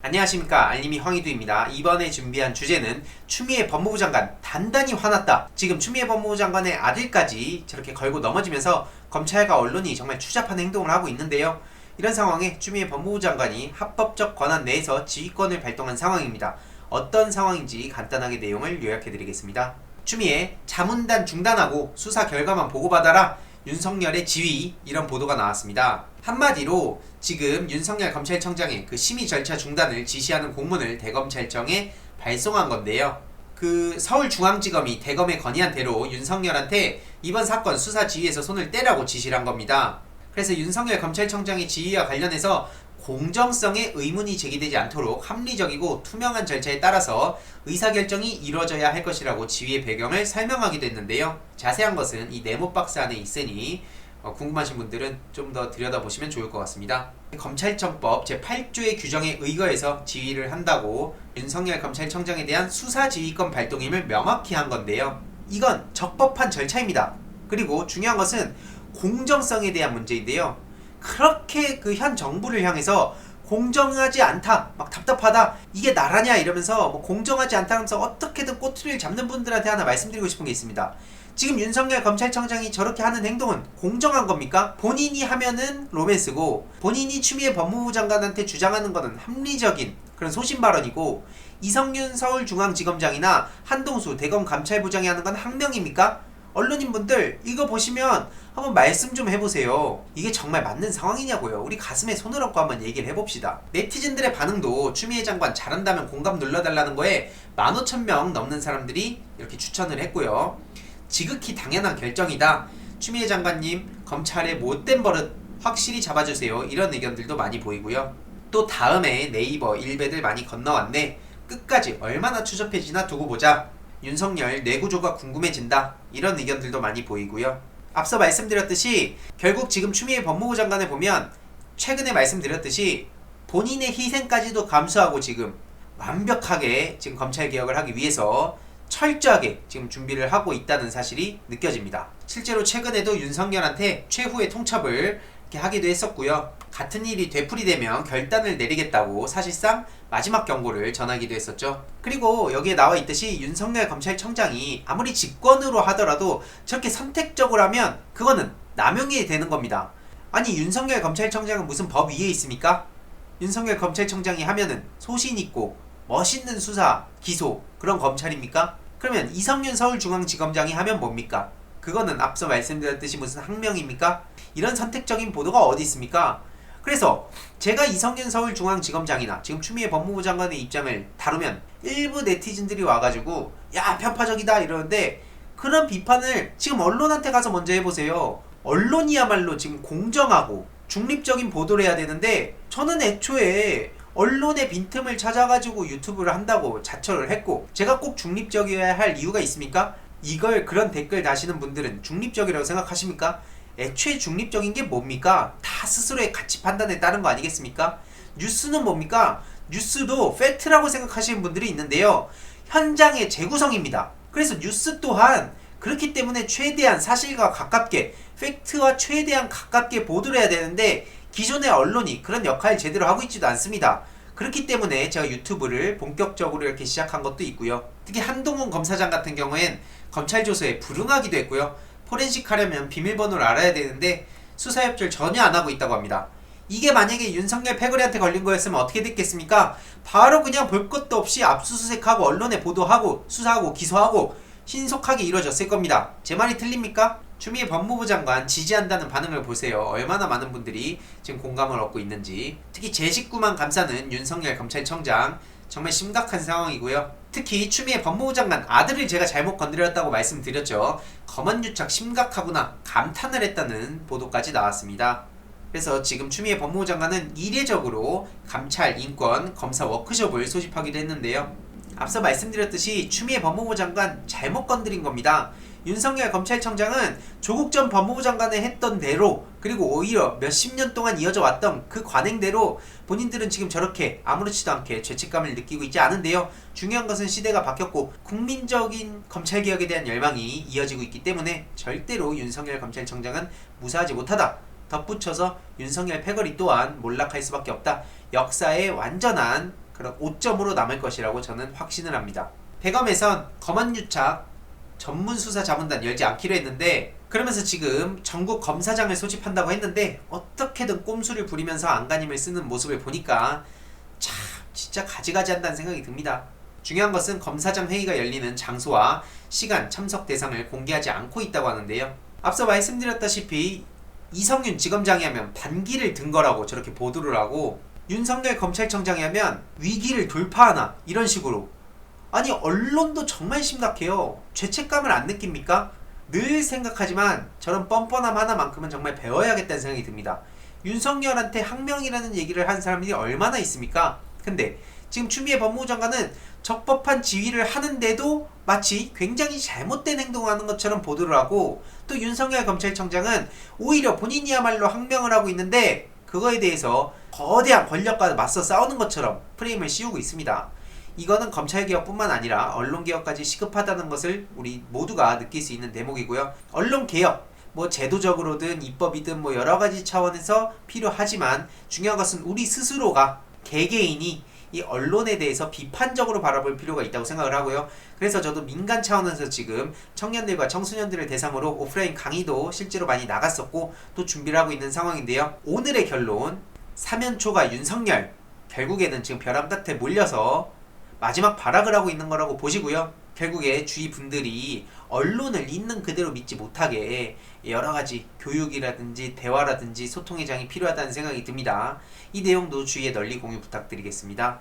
안녕하십니까, 알림이 황희두입니다. 이번에 준비한 주제는 추미애 법무부 장관 단단히 화났다. 지금 추미애 법무부 장관의 아들까지 저렇게 걸고 넘어지면서 검찰과 언론이 정말 추잡한 행동을 하고 있는데요. 이런 상황에 추미애 법무부 장관이 합법적 권한 내에서 지휘권을 발동한 상황입니다. 어떤 상황인지 간단하게 내용을 요약해드리겠습니다. 추미애 자문단 중단하고 수사 결과만 보고받아라, 윤석열의 지휘, 이런 보도가 나왔습니다. 한마디로 지금 윤석열 검찰청장의 그 심의 절차 중단을 지시하는 공문을 대검찰청에 발송한 건데요. 그 서울중앙지검이 대검에 건의한 대로 윤석열한테 이번 사건 수사 지휘에서 손을 떼라고 지시를 한 겁니다. 그래서 윤석열 검찰청장의 지휘와 관련해서 공정성에 의문이 제기되지 않도록 합리적이고 투명한 절차에 따라서 의사결정이 이루어져야 할 것이라고 지휘의 배경을 설명하기도 했는데요. 자세한 것은 이 네모박스 안에 있으니 궁금하신 분들은 좀 더 들여다보시면 좋을 것 같습니다. 검찰청법 제8조의 규정에 의거해서 지휘를 한다고 윤석열 검찰청장에 대한 수사지휘권 발동임을 명확히 한 건데요. 이건 적법한 절차입니다. 그리고 중요한 것은 공정성에 대한 문제인데요. 그렇게 그 현 정부를 향해서 공정하지 않다, 막 답답하다, 이게 나라냐 이러면서 뭐 공정하지 않다면서 어떻게든 꼬투리를 잡는 분들한테 하나 말씀드리고 싶은 게 있습니다. 지금 윤석열 검찰청장이 저렇게 하는 행동은 공정한 겁니까? 본인이 하면은 로맨스고, 본인이 추미애 법무부 장관한테 주장하는 거는 합리적인 그런 소신 발언이고, 이성윤 서울중앙지검장이나 한동수 대검 감찰부장이 하는 건 항명입니까? 언론인분들 이거 보시면 한번 말씀 좀 해보세요. 이게 정말 맞는 상황이냐고요. 우리 가슴에 손을 얹고 한번 얘기를 해봅시다. 네티즌들의 반응도 추미애 장관 잘한다면 공감 눌러달라는 거에 15,000명 넘는 사람들이 이렇게 추천을 했고요. 지극히 당연한 결정이다, 추미애 장관님 검찰의 못된 버릇 확실히 잡아주세요, 이런 의견들도 많이 보이고요. 또 다음에 네이버 일베들 많이 건너왔네, 끝까지 얼마나 추접해지나 두고 보자, 윤석열 뇌구조가 궁금해진다, 이런 의견들도 많이 보이고요. 앞서 말씀드렸듯이 결국 지금 추미애 법무부 장관을 보면 최근에 말씀드렸듯이 본인의 희생까지도 감수하고 지금 완벽하게 지금 검찰개혁을 하기 위해서 철저하게 지금 준비를 하고 있다는 사실이 느껴집니다. 실제로 최근에도 윤석열한테 최후의 통첩을 이렇게 하기도 했었고요. 같은 일이 되풀이되면 결단을 내리겠다고 사실상 마지막 경고를 전하기도 했었죠. 그리고 여기에 나와 있듯이 윤석열 검찰청장이 아무리 직권으로 하더라도 저렇게 선택적으로 하면 그거는 남용이 되는 겁니다. 아니, 윤석열 검찰청장은 무슨 법 위에 있습니까? 윤석열 검찰청장이 하면은 소신있고 멋있는 수사, 기소, 그런 검찰입니까? 그러면 이성윤 서울중앙지검장이 하면 뭡니까? 그거는 앞서 말씀드렸듯이 무슨 항명입니까? 이런 선택적인 보도가 어디 있습니까? 그래서 제가 이성윤 서울중앙지검장이나 지금 추미애 법무부 장관의 입장을 다루면 일부 네티즌들이 와가지고 야, 편파적이다 이러는데, 그런 비판을 지금 언론한테 가서 먼저 해보세요. 언론이야말로 지금 공정하고 중립적인 보도를 해야 되는데, 저는 애초에 언론의 빈틈을 찾아가지고 유튜브를 한다고 자처를 했고, 제가 꼭 중립적이어야 할 이유가 있습니까? 이걸 그런 댓글 다시는 분들은 중립적이라고 생각하십니까? 애초에 중립적인 게 뭡니까? 다 스스로의 가치 판단에 따른 거 아니겠습니까? 뉴스는 뭡니까? 뉴스도 팩트라고 생각하시는 분들이 있는데요. 현장의 재구성입니다. 그래서 뉴스 또한 그렇기 때문에 최대한 사실과 가깝게, 팩트와 최대한 가깝게 보도를 해야 되는데, 기존의 언론이 그런 역할을 제대로 하고 있지도 않습니다. 그렇기 때문에 제가 유튜브를 본격적으로 이렇게 시작한 것도 있고요. 특히 한동훈 검사장 같은 경우엔 검찰 조서에 불응하기도 했고요. 포렌식 하려면 비밀번호를 알아야 되는데 수사협조를 전혀 안 하고 있다고 합니다. 이게 만약에 윤석열 패거리한테 걸린 거였으면 어떻게 됐겠습니까? 바로 그냥 볼 것도 없이 압수수색하고 언론에 보도하고 수사하고 기소하고 신속하게 이루어졌을 겁니다. 제 말이 틀립니까? 추미애 법무부 장관 지지한다는 반응을 보세요. 얼마나 많은 분들이 지금 공감을 얻고 있는지. 특히 제 식구만 감싸는 윤석열 검찰청장, 정말 심각한 상황이고요. 특히 추미애 법무부 장관 아들을 제가 잘못 건드렸다고 말씀드렸죠. 검언유착 심각하구나 감탄을 했다는 보도까지 나왔습니다. 그래서 지금 추미애 법무부 장관은 이례적으로 감찰, 인권, 검사 워크숍을 소집하기도 했는데요. 앞서 말씀드렸듯이 추미애 법무부 장관 잘못 건드린 겁니다. 윤석열 검찰청장은 조국 전 법무부 장관이 했던 대로, 그리고 오히려 몇십 년 동안 이어져 왔던 그 관행대로 본인들은 지금 저렇게 아무렇지도 않게 죄책감을 느끼고 있지 않은데요. 중요한 것은 시대가 바뀌었고 국민적인 검찰개혁에 대한 열망이 이어지고 있기 때문에 절대로 윤석열 검찰청장은 무사하지 못하다. 덧붙여서 윤석열 패거리 또한 몰락할 수밖에 없다. 역사의 완전한 그런 오점으로 남을 것이라고 저는 확신을 합니다. 대검에선 검언유착 전문수사자문단 열지 않기로 했는데, 그러면서 지금 전국 검사장을 소집한다고 했는데 어떻게든 꼼수를 부리면서 안간힘을 쓰는 모습을 보니까 참 진짜 가지가지 한다는 생각이 듭니다. 중요한 것은 검사장 회의가 열리는 장소와 시간, 참석 대상을 공개하지 않고 있다고 하는데요. 앞서 말씀드렸다시피 이성윤 지검장이 하면 반기를 든 거라고 저렇게 보도를 하고, 윤석열 검찰청장이 하면 위기를 돌파하나 이런 식으로. 아니, 언론도 정말 심각해요. 죄책감을 안 느낍니까? 늘 생각하지만 저런 뻔뻔함 하나만큼은 정말 배워야겠다는 생각이 듭니다. 윤석열한테 항명이라는 얘기를 한 사람들이 얼마나 있습니까? 근데 지금 추미애 법무부 장관은 적법한 지휘를 하는데도 마치 굉장히 잘못된 행동을 하는 것처럼 보도를 하고, 또 윤석열 검찰청장은 오히려 본인이야말로 항명을 하고 있는데 그거에 대해서 거대한 권력과 맞서 싸우는 것처럼 프레임을 씌우고 있습니다. 이거는 검찰개혁뿐만 아니라 언론개혁까지 시급하다는 것을 우리 모두가 느낄 수 있는 대목이고요. 언론개혁, 뭐 제도적으로든 입법이든 뭐 여러가지 차원에서 필요하지만 중요한 것은 우리 스스로가, 개개인이 이 언론에 대해서 비판적으로 바라볼 필요가 있다고 생각을 하고요. 그래서 저도 민간 차원에서 지금 청년들과 청소년들을 대상으로 오프라인 강의도 실제로 많이 나갔었고 또 준비를 하고 있는 상황인데요. 오늘의 결론, 사면초가 윤석열, 결국에는 지금 벼랑 끝에 몰려서 마지막 발악을 하고 있는 거라고 보시고요. 결국에 주위 분들이 언론을 있는 그대로 믿지 못하게 여러가지 교육이라든지 대화라든지 소통의 장이 필요하다는 생각이 듭니다. 이 내용도 주위에 널리 공유 부탁드리겠습니다.